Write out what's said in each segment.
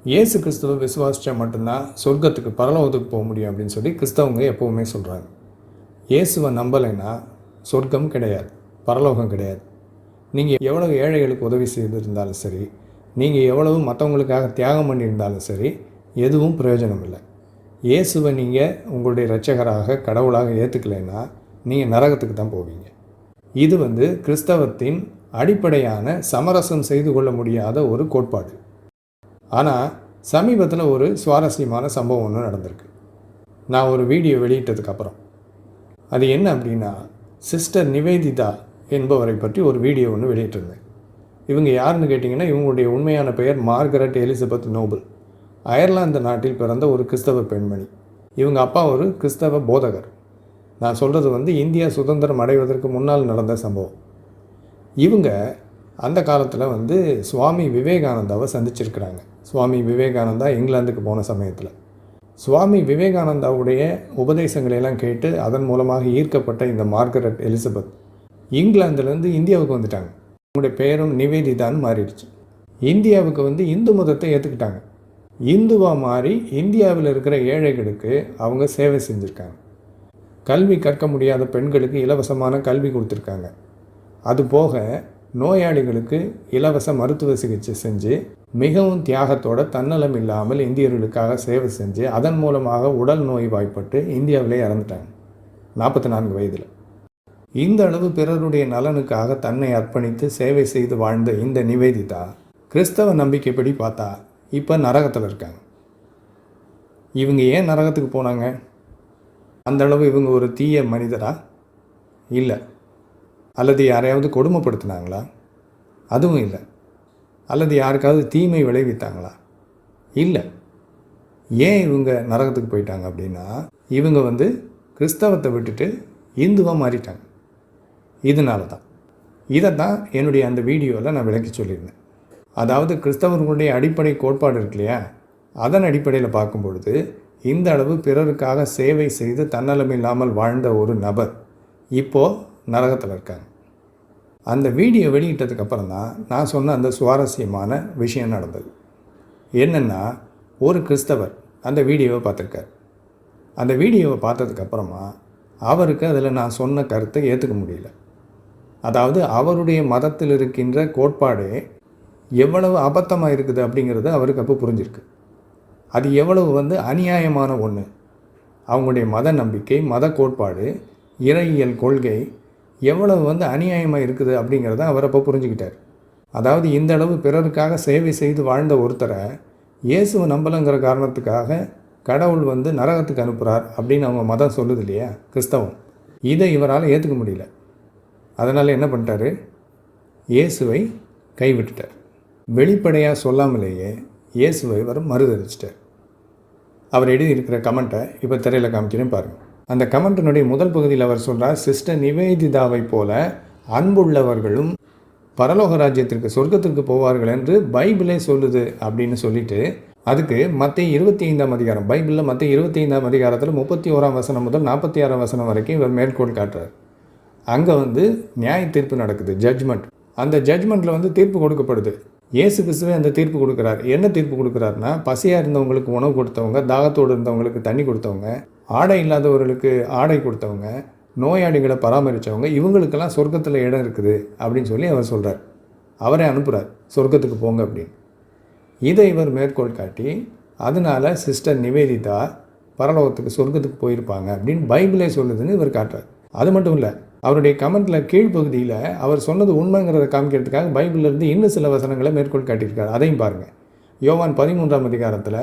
இயேசு கிறிஸ்துவ விசுவாசித்தா மட்டும்தான் சொர்க்கத்துக்கு பரலோகத்துக்கு போக முடியும் அப்படின்னு சொல்லி கிறிஸ்தவங்க எப்போவுமே சொல்கிறாங்க. இயேசுவை நம்பலைன்னா சொர்க்கம் கிடையாது, பரலோகம் கிடையாது. நீங்கள் எவ்வளவு ஏழைகளுக்கு உதவி செய்திருந்தாலும் சரி, நீங்கள் எவ்வளவு மற்றவங்களுக்காக தியாகம் பண்ணியிருந்தாலும் சரி, எதுவும் பிரயோஜனம் இல்லை. இயேசுவை நீங்கள் உங்களுடைய இரட்சகராக கடவுளாக ஏற்றுக்கலைன்னா நீங்கள் நரகத்துக்கு தான் போவீங்க. இது கிறிஸ்தவத்தின் அடிப்படையான சமரசம் செய்து கொள்ள முடியாத ஒரு கோட்பாடு. ஆனால் சமீபத்தில் ஒரு சுவாரஸ்யமான சம்பவம் ஒன்று நடந்திருக்கு. நான் ஒரு வீடியோ வெளியிட்டதுக்கப்புறம் அது என்ன அப்படின்னா, சிஸ்டர் நிவேதிதா என்பவரை பற்றி ஒரு வீடியோ ஒன்று வெளியிட்டிருந்தேன். இவங்க யாருன்னு கேட்டிங்கன்னா, இவங்களுடைய உண்மையான பெயர் மார்கரெட் எலிசபெத் நோபல். அயர்லாந்து நாட்டில் பிறந்த ஒரு கிறிஸ்தவ பெண்மணி. இவங்க அப்பா ஒரு கிறிஸ்தவ போதகர். நான் சொல்கிறது இந்தியா சுதந்திரம் அடைவதற்கு முன்னால் நடந்த சம்பவம். இவங்க அந்த காலத்தில் சுவாமி விவேகானந்தாவை சந்திச்சிருக்கிறாங்க. சுவாமி விவேகானந்தா இங்கிலாந்துக்கு போன சமயத்தில் சுவாமி விவேகானந்தாவுடைய உபதேசங்களையெல்லாம் கேட்டு அதன் மூலமாக ஈர்க்கப்பட்ட இந்த மார்கரெட் எலிசபெத் இங்கிலாந்துலேருந்து இந்தியாவுக்கு வந்துட்டாங்க. அவங்களுடைய பெயரும் நிவேதிதான்னு மாறிடுச்சு. இந்தியாவுக்கு இந்து மதத்தை ஏற்றுக்கிட்டாங்க. இந்துவாக மாறி இந்தியாவில் இருக்கிற ஏழைகளுக்கு அவங்க சேவை செஞ்சுருக்காங்க. கல்வி கற்க முடியாத பெண்களுக்கு இலவசமான கல்வி கொடுத்துருக்காங்க. அதுபோக நோயாளிகளுக்கு இலவச மருத்துவ சிகிச்சை செஞ்சு மிகவும் தியாகத்தோட தன்னலம் இல்லாமல் இந்தியர்களுக்காக சேவை செஞ்சு அதன் மூலமாக உடல் நோய்வாய்ப்பட்டு இந்தியாவிலே இறந்துட்டாங்க 44 வயதில். இந்த அளவு பிறருடைய நலனுக்காக தன்னை அர்ப்பணித்து சேவை செய்து வாழ்ந்த இந்த நிவேதிதா கிறிஸ்தவ நம்பிக்கைப்படி பார்த்தா இப்போ நரகத்தில் இருக்காங்க. இவங்க ஏன் நரகத்துக்கு போனாங்க? அந்த அளவு இவங்க ஒரு தீய மனிதரா? இல்லை. அல்லது யாரையாவது கொடுமைப்படுத்தினாங்களா? அதுவும் இல்லை. அல்லது யாருக்காவது தீமை விளைவித்தாங்களா? இல்லை. ஏன் இவங்க நரகத்துக்கு போயிட்டாங்க அப்படின்னா, இவங்க கிறிஸ்தவத்தை விட்டுட்டு இந்துவாக மாறிட்டாங்க. இதனால தான் இதை தான் என்னுடைய அந்த வீடியோவில் நான் விளக்கி சொல்லியிருந்தேன். அதாவது கிறிஸ்தவர்களுடைய அடிப்படை கோட்பாடு இருக்கு இல்லையா, அதன் அடிப்படையில் பார்க்கும்பொழுது இந்த அளவு பிறருக்காக சேவை செய்து தன்னலம் இல்லாமல் வாழ்ந்த ஒரு நபர் இப்போது நரகத்தில் இருக்காங்க. அந்த வீடியோ வெளியிட்டதுக்கப்புறம் தான் நான் சொன்ன அந்த சுவாரஸ்யமான விஷயம் நடந்தது. என்னென்னா, ஒரு கிறிஸ்தவர் அந்த வீடியோவை பார்த்துருக்கார். அந்த வீடியோவை பார்த்ததுக்கப்புறமா அவருக்கு அதில் நான் சொன்ன கருத்தை ஏற்றுக்க முடியல. அதாவது அவருடைய மதத்தில் இருக்கின்ற கோட்பாடே எவ்வளவு அபத்தமாக இருக்குது அப்படிங்கிறது அவருக்கு அப்போ புரிஞ்சிருக்கு. அது எவ்வளவு அநியாயமான ஒன்று. அவங்களுடைய மத நம்பிக்கை, மத கோட்பாடு, இறையியல் கொள்கை எவ்வளவு அநியாயமாக இருக்குது அப்படிங்கிறத அவர் அப்போ புரிஞ்சுக்கிட்டார். அதாவது இந்த அளவு பிறருக்காக சேவை செய்து வாழ்ந்த ஒருத்தரை இயேசுவை நம்பலைங்கிற காரணத்துக்காக கடவுள் நரகத்துக்கு அனுப்புகிறார் அப்படின்னு அவங்க மதம் சொல்லுது இல்லையா, கிறிஸ்தவம். இதை இவரால் ஏற்றுக்க முடியல. அதனால் என்ன பண்ணிட்டாரு? இயேசுவை கைவிட்டுட்டார். வெளிப்படையாக சொல்லாமலேயே இயேசுவை இவர் மறுதளிச்சிட்டார். அவர் எழுதியிருக்கிற கமெண்ட்டை இப்போ திரையில் காமிக்கிறேன் பாருங்கள். அந்த கமெண்ட்டினுடைய முதல் பகுதியில் அவர் சொல்கிறார், சிஸ்டர் நிவேதிதாவை போல அன்புள்ளவர்களும் பரலோக ராஜ்யத்திற்கு சொர்க்கத்திற்கு போவார்கள் என்று பைபிளே சொல்லுது அப்படின்னு சொல்லிட்டு, அதுக்கு மத்தேயு 25ஆம் அதிகாரம், பைபிளில் மத்தேயு 25ஆம் அதிகாரத்தில் 31ஆம் வசனம் முதல் 46ஆம் வசனம் வரைக்கும் இவர் மேற்கோள் காட்டுறார். அங்கே நியாய தீர்ப்பு நடக்குது, ஜட்ஜ்மெண்ட். அந்த ஜட்ஜ்மெண்ட்டில் தீர்ப்பு கொடுக்கப்படுது. இயேசு கிறிஸ்துவே அந்த தீர்ப்பு கொடுக்குறார். என்ன தீர்ப்பு கொடுக்குறாருன்னா, பசியாக இருந்தவங்களுக்கு உணவு கொடுத்தவங்க, தாகத்தோடு இருந்தவங்களுக்கு தண்ணி கொடுத்தவங்க, ஆடை இல்லாதவர்களுக்கு ஆடை கொடுத்தவங்க, நோயாளிகளை பராமரித்தவங்க, இவங்களுக்கெல்லாம் சொர்க்கத்தில் இடம் இருக்குது அப்படின்னு சொல்லி அவர் சொல்கிறார். அவரை அனுப்புகிறார், சொர்க்கத்துக்கு போங்க அப்படின்னு. இதை இவர் மேற்கோள் காட்டி, அதனால் சிஸ்டர் நிவேதிதா பரலோகத்துக்கு சொர்க்கத்துக்கு போயிருப்பாங்க அப்படின்னு பைபிளே சொல்லுதுன்னு இவர் காட்டுறார். அது மட்டும் இல்லை, அவருடைய கமெண்ட்டில் கீழ்ப்பகுதியில் அவர் சொன்னது உண்மைங்கிறத காமிக்கிறதுக்காக பைபிளிலிருந்து இன்னும் சில வசனங்களை மேற்கோள் காட்டியிருக்கார். அதையும் பாருங்கள். யோவான் 13ஆம் அதிகாரத்தில்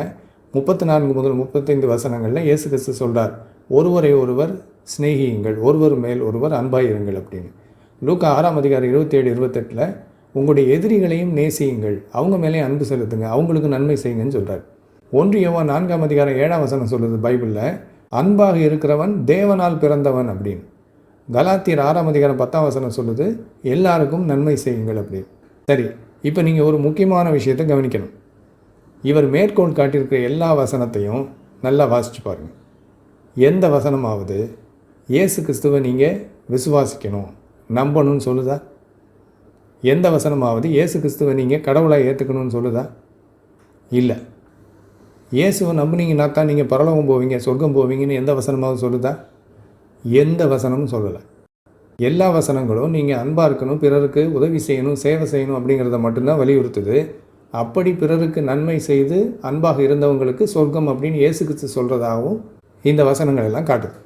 34 முதல் 35 வசனங்களில் இயேசு கிறிஸ்து சொல்கிறார், ஒருவரை ஒருவர் சிநேகியுங்கள், ஒருவர் மேல் ஒருவர் அன்பாயிருங்கள் அப்படின்னு. லூக்கா 6ஆம் அதிகாரம் 27-28 உங்களுடைய எதிரிகளையும் நேசியுங்கள், அவங்க மேலே அன்பு செலுத்துங்க, அவங்களுக்கு நன்மை செய்யுங்கன்னு சொல்கிறார். 1 யோவான் 4ஆம் அதிகாரம் 7ஆம் வசனம் சொல்லுது பைபிளில், அன்பாக இருக்கிறவன் தேவனால் பிறந்தவன் அப்படின்னு. கலாத்தியர் 6ஆம் அதிகாரம் 10ஆம் வசனம் சொல்லுது, எல்லாருக்கும் நன்மை செய்யுங்கள் அப்படின்னு. சரி, இப்போ நீங்கள் ஒரு முக்கியமான விஷயத்தை கவனிக்கணும். இவர் மேற்கோள் காட்டியிருக்கிற எல்லா வசனத்தையும் நல்லா வாசித்து பாருங்கள். எந்த வசனமாவது இயேசு கிறிஸ்துவை நீங்கள் விசுவாசிக்கணும், நம்பணும்னு சொல்லுதா? எந்த வசனமாவது இயேசு கிறிஸ்துவை நீங்கள் கடவுளாக ஏற்றுக்கணும்னு சொல்லுதா? இல்லை. இயேசுவை நம்புனீங்கன்னா தான் நீங்கள் பரலோகம் போவீங்க, சொர்க்கம் போவீங்கன்னு எந்த வசனமாவது சொல்லுதா? எந்த வசனமும் சொல்லலை. எல்லா வசனங்களும் நீங்கள் அன்பாக இருக்கணும், பிறருக்கு உதவி செய்யணும், சேவை செய்யணும் அப்படிங்கிறத மட்டும்தான் வலியுறுத்துது. அப்படி பிறருக்கு நன்மை செய்து அன்பாக இருந்தவங்களுக்கு சொர்க்கம் அப்படின்னு இயேசு கிறிஸ்து சொல்கிறதாகவும் இந்த வசனங்கள் எல்லாம் காட்டுது.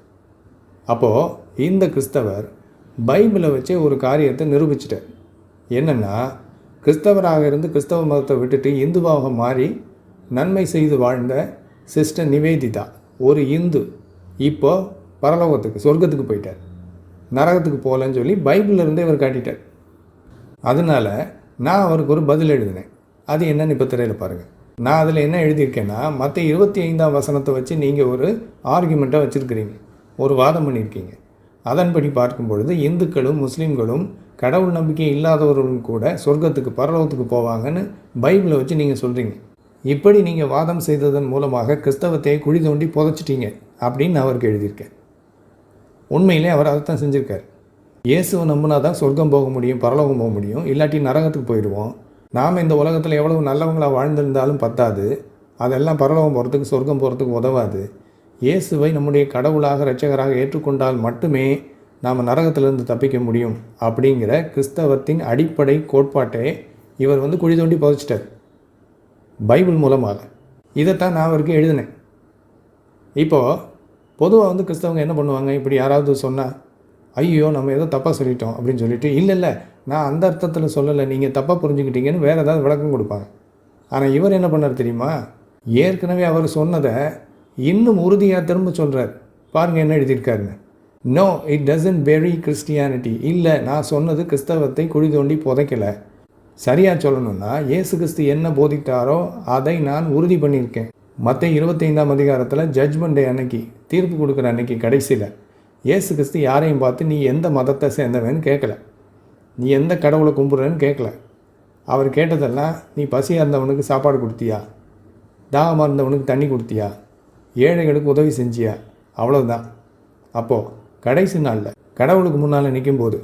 அப்போது இந்த கிறிஸ்தவர் பைபிளை வச்சே ஒரு காரியத்தை நிரூபிச்சிட்டார். என்னென்னா, கிறிஸ்தவராக இருந்து கிறிஸ்தவ மதத்தை விட்டுட்டு இந்துவாக மாறி நன்மை செய்து வாழ்ந்த சிஸ்டர் நிவேதிதா, ஒரு இந்து, இப்போ பரலோகத்துக்கு சொர்க்கத்துக்கு போயிட்டார், நரகத்துக்கு போகலன்னு சொல்லி பைபிளிலிருந்தே இவர் காட்டிட்டார். அதனால் நான் அவருக்கு ஒரு பதில் எழுதினேன். அது என்னன்னு இப்போ திரையில் பாருங்கள். நான் அதில் என்ன எழுதியிருக்கேன்னா, மற்ற 25ஆம் வசனத்தை வச்சு நீங்கள் ஒரு ஆர்குமெண்ட்டாக வச்சுருக்கிறீங்க, ஒரு வாதம் பண்ணியிருக்கீங்க. அதன்படி பார்க்கும் பொழுது இந்துக்களும் முஸ்லீம்களும் கடவுள் நம்பிக்கை இல்லாதவர்களும் கூட சொர்க்கத்துக்கு பரலோகத்துக்கு போவாங்கன்னு பைபிளை வச்சு நீங்கள் சொல்கிறீங்க. இப்படி நீங்கள் வாதம் செய்ததன் மூலமாக கிறிஸ்தவத்தை குழி தோண்டி புதைச்சிட்டீங்க அப்படின்னு நான் அவருக்கு எழுதியிருக்கேன். உண்மையிலே அவர் அதை தான் செஞ்சுருக்கார். இயேசுவை நம்பினா தான் சொர்க்கம் போக முடியும், பரலோகம் போக முடியும், இல்லாட்டி நரகத்துக்கு போயிடுவோம். நாம் இந்த உலகத்தில் எவ்வளவு நல்லவங்களாக வாழ்ந்திருந்தாலும் பத்தாது, அதெல்லாம் பரலோகம் போகிறதுக்கு சொர்க்கம் போகிறதுக்கு உதவாது. இயேசுவை நம்முடைய கடவுளாக இரட்சகராக ஏற்றுக்கொண்டால் மட்டுமே நாம் நரகத்திலிருந்து தப்பிக்க முடியும் அப்படிங்கிற கிறிஸ்தவத்தின் அடிப்படை கோட்பாட்டை இவர் குழி தோண்டி புதைச்சிட்டார் பைபிள் மூலமாக. இதைத்தான் நான் அவருக்கு எழுதினேன். இப்போது பொதுவாக கிறிஸ்தவங்க என்ன பண்ணுவாங்க, இப்படி யாராவது சொன்னால், ஐயோ நம்ம ஏதோ தப்பாக சொல்லிட்டோம் அப்படின்னு சொல்லிட்டு, இல்லை நான் அந்த அர்த்தத்தில் சொல்லலை, நீங்கள் தப்பாக புரிஞ்சுக்கிட்டீங்கன்னு வேறு ஏதாவது விளக்கம் கொடுப்பாங்க. ஆனால் இவர் என்ன பண்ணார் தெரியுமா? ஏற்கனவே அவர் சொன்னதை இன்னும் உறுதியாக திரும்ப சொல்கிறார். பாருங்கள் என்ன எழுதியிருக்காருன்னு. No, it doesn't bury Christianity. இல்லை, நான் சொன்னது கிறிஸ்தவத்தை குழி தோண்டி புதைக்கலை. சரியாக சொல்லணும்னா, இயேசு கிறிஸ்து என்ன போதித்தாரோ அதை நான் உறுதி பண்ணியிருக்கேன். மற்ற 25ஆம் அதிகாரத்தில் ஜட்ஜ்மெண்ட் டே அன்னைக்கு, தீர்ப்பு கொடுக்குற அன்னைக்கு கடைசியில் இயேசு கிறிஸ்து யாரையும் பார்த்து நீ எந்த மதத்தை சேர்ந்தவன்னு கேட்கல, நீ எந்த கடவுளை கும்பிட்றன்னு கேட்கல. அவர் கேட்டதெல்லாம், நீ பசியாக இருந்தவனுக்கு சாப்பாடு கொடுத்தியா, தாகமாக இருந்தவனுக்கு தண்ணி கொடுத்தியா, ஏழைகளுக்கு உதவி செஞ்சியா, அவ்வளவுதான். அப்போது கடைசி நாளில் கடவுளுக்கு முன்னால் நிற்கும்போது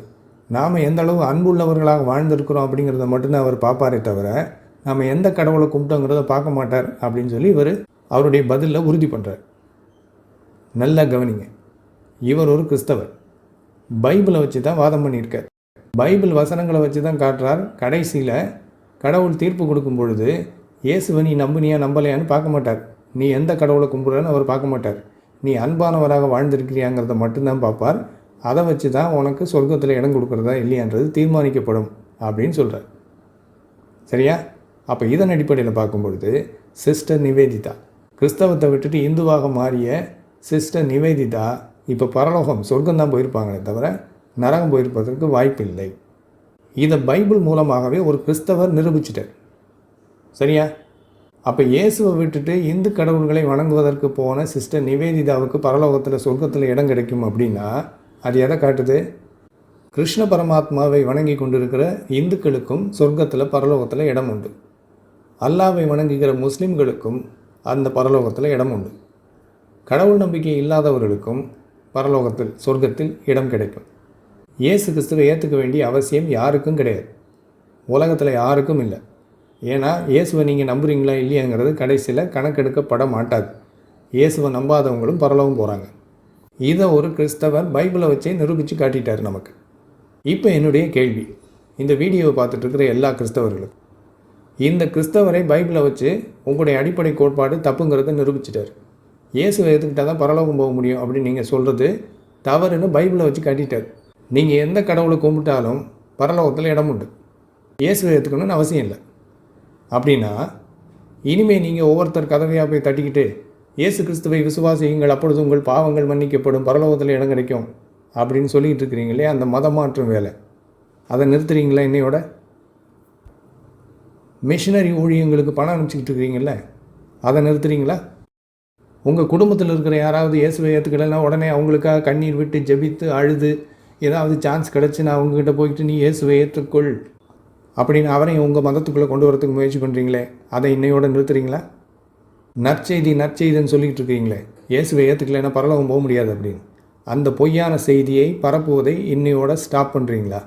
நாம் எந்த அளவு அன்புள்ளவர்களாக வாழ்ந்திருக்கிறோம் அப்படிங்கிறத மட்டும்தான் அவர் பார்ப்பாரே தவிர, நாம் எந்த கடவுளை கும்பிட்டோங்கிறத பார்க்க மாட்டார் அப்படின்னு சொல்லி இவர் அவருடைய பதிலில் உறுதி பண்ணுறார். நல்லா கவனிங்க, இவர் ஒரு கிறிஸ்தவர், பைபிளை வச்சு தான் வாதம் பண்ணியிருக்கார், பைபிள் வசனங்களை வச்சு தான் காட்டுறார். கடைசியில் கடவுள் தீர்ப்பு கொடுக்கும் பொழுது இயேசுவை நீ நம்பினியா நம்பலையான்னு பார்க்க மாட்டார், நீ எந்த கடவுளை கும்பிட்றன்னு அவர் பார்க்க மாட்டார், நீ அன்பானவராக வாழ்ந்திருக்கிறியாங்கிறத மட்டும்தான் பார்ப்பார். அதை வச்சு தான் உனக்கு சொர்க்கத்தில் இடம் கொடுக்குறதா இல்லையான்றது தீர்மானிக்கப்படும் அப்படின்னு சொல்கிறார். சரியா? அப்போ இதன் அடிப்படையில் பார்க்கும்பொழுது சிஸ்டர் நிவேதிதா, கிறிஸ்தவத்தை விட்டுட்டு இந்துவாக மாறிய சிஸ்டர் நிவேதிதா இப்போ பரலோகம் சொர்க்கம்தான் போயிருப்பாங்களே தவிர நரகம் போயிருப்பதற்கு வாய்ப்பு இல்லை. இதை பைபிள் மூலமாகவே ஒரு கிறிஸ்தவர் நிரூபிச்சிட்டார். சரியா? அப்போ இயேசுவை விட்டுட்டு இந்து கடவுள்களை வணங்குவதற்கு போன சிஸ்டர் நிவேதிதாவுக்கு பரலோகத்தில் சொர்க்கத்தில் இடம் கிடைக்கும் அப்படின்னா அது எதை காட்டுது? கிருஷ்ண பரமாத்மாவை வணங்கி கொண்டிருக்கிற இந்துக்களுக்கும் சொர்க்கத்தில் பரலோகத்தில் இடம் உண்டு, அல்லாவை வணங்குகிற முஸ்லீம்களுக்கும் அந்த பரலோகத்தில் இடம் உண்டு, கடவுள் நம்பிக்கை இல்லாதவர்களுக்கும் பரலோகத்தில் சொர்க்கத்தில் இடம் கிடைக்கும். இயேசு கிறிஸ்துவை ஏற்றுக்க வேண்டிய அவசியம் யாருக்கும் கிடையாது, உலகத்தில் யாருக்கும் இல்லை. ஏன்னா இயேசுவை நீங்கள் நம்புறீங்களா இல்லையாங்கிறது கடைசியில் கணக்கெடுக்கப்பட மாட்டாது. இயேசுவை நம்பாதவங்களும் பரலோகம் போகிறாங்க. இதை ஒரு கிறிஸ்தவர் பைபிளை வச்சே நிரூபித்து காட்டிட்டார் நமக்கு. இப்போ என்னுடைய கேள்வி, இந்த வீடியோவை பார்த்துட்டு இருக்கிற எல்லா கிறிஸ்தவர்களுக்கும், இந்த கிறிஸ்தவரை பைபிளை வச்சு உங்களுடைய அடிப்படை கோட்பாடு தப்புங்கிறத நிரூபிச்சிட்டார். இயேசுவை ஏற்றுக்கிட்டால் தான் பரலோகம் போக முடியும் அப்படின்னு நீங்கள் சொல்கிறது தவறுன்னு பைபிளை வச்சு காட்டிட்டார். நீங்கள் எந்த கடவுளை கும்பிட்டாலும் பரலோகத்தில் இடம் உண்டு, இயேசுவை ஏற்றுக்கணும்னு அவசியம் இல்லை. அப்படின்னா இனிமேல் நீங்கள் ஒவ்வொருத்தர் கதவையாக போய் தட்டிக்கிட்டு இயேசு கிறிஸ்துவை விசுவாசியுங்கள் அப்பொழுது உங்கள் பாவங்கள் மன்னிக்கப்படும், பரலோகத்தில் இடம் கிடைக்கும் அப்படின்னு சொல்லிகிட்டு இருக்கிறீங்களே, அந்த மதமாற்றும் வேலை, அதை நிறுத்துறீங்களா? இன்னையோட மிஷினரி ஊழியங்களுக்கு பணம் அனுப்பிச்சிக்கிட்டு இருக்கிறீங்கள, அதை நிறுத்துறீங்களா? உங்கள் குடும்பத்தில் இருக்கிற யாராவது இயேசுவை ஏற்றுக்கலைன்னா உடனே அவங்களுக்காக கண்ணீர் விட்டு ஜெபித்து அழுது ஏதாவது சான்ஸ் கிடச்சி நான் அவங்ககிட்ட போய்கிட்டு நீ இயேசுவை ஏற்றுக்கொள் அப்படின்னு அவரையும் உங்கள் மதத்துக்குள்ளே கொண்டு வரதுக்கு முயற்சி பண்ணுறீங்களே, அதை இன்னையோட நிறுத்துறீங்களா? நற்செய்தின்னு சொல்லிக்கிட்டு இருக்கீங்களே, இயேசுவை ஏற்றுக்கலைன்னா பரலோகம் போக முடியாது அப்படின்னு, அந்த பொய்யான செய்தியை பரப்புவதை இன்னையோட ஸ்டாப் பண்ணுறீங்களா?